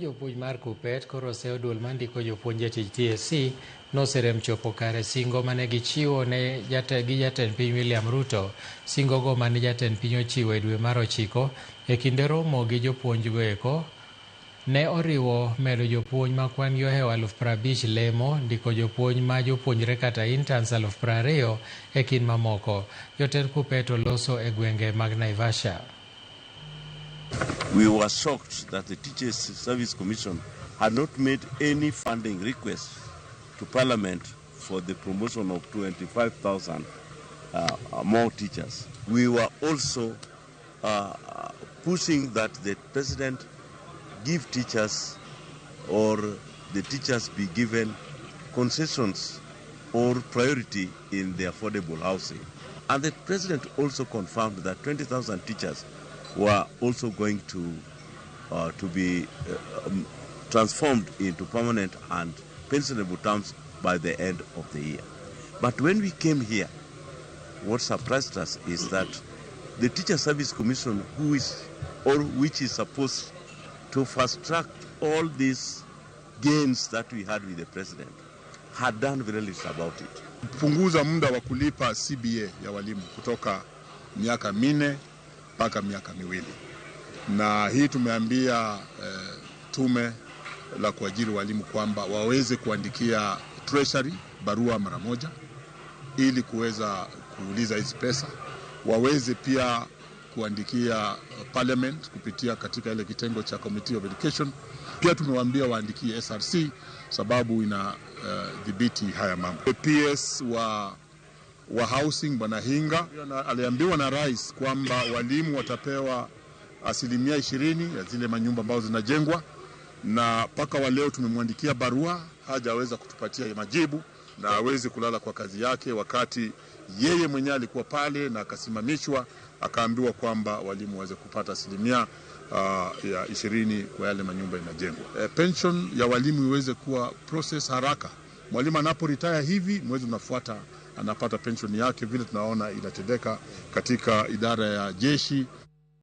Jopuonj mar Kuppet koro oseo duol mandiko jopuonje tich TSC noserem chopo kare singo mane gichiwo ne jatend piny William Ruto. Singo go mane jatend piny ochiwo e dwe mar 9 e kinde romo gi jopuonj go eko ne oriwo medo jopuonj ma kwan gi ohewo 50,000 lemo, ndiko jopuonj ma jopuonjre kata interns 20,000 e kind mamoko. Jotend Kuppet oloso e gwenge mag Naivasha. We were shocked that the Teachers Service Commission had not made any funding request to Parliament for the promotion of 25,000 more teachers. We were also pushing that the President give teachers or the teachers be given concessions or priority in the affordable housing. And the President also confirmed that 20,000 teachers were also going to be transformed into permanent and pensionable terms by the end of the year. But when we came here, what surprised us is that the Teacher Service Commission, which is supposed to fast track all these gains that we had with the President, had done very little about it. Punguza muda wa kulipa CBA ya walimu kutoka miaka 4 mpaka miaka 2. Na hii tumeambia tume la kuajiri walimu kwamba waweze kuandikia Treasury barua mara moja ili kuweza kuuliza hizi pesa. Waweze pia kuandikia Parliament kupitia katika ile kitengo cha Committee of Education. Pia tumewaambia waandikie SRC sababu ina dhibiti haya mambo. PS wa housing Bwana Hinga aliambiwa na rais kwamba walimu watapewa 20% ya zile manyumba ambazo zinajengwa, na paka wa leo tumemwandikia barua, hajaweza kutupatia majibu na aweze kulala kwa kazi yake, wakati yeye mwenyewe alikuwa pale na akasimamishwa akaambiwa kwamba walimu waweze kupata 20% kwa yale manyumba inajengwa. Pension ya walimu iweze kuwa process haraka. Mwalimu anapo retire hivi, mwezi unafuata anapata pension yake, vile tunaona inatendeka katika idara ya jeshi.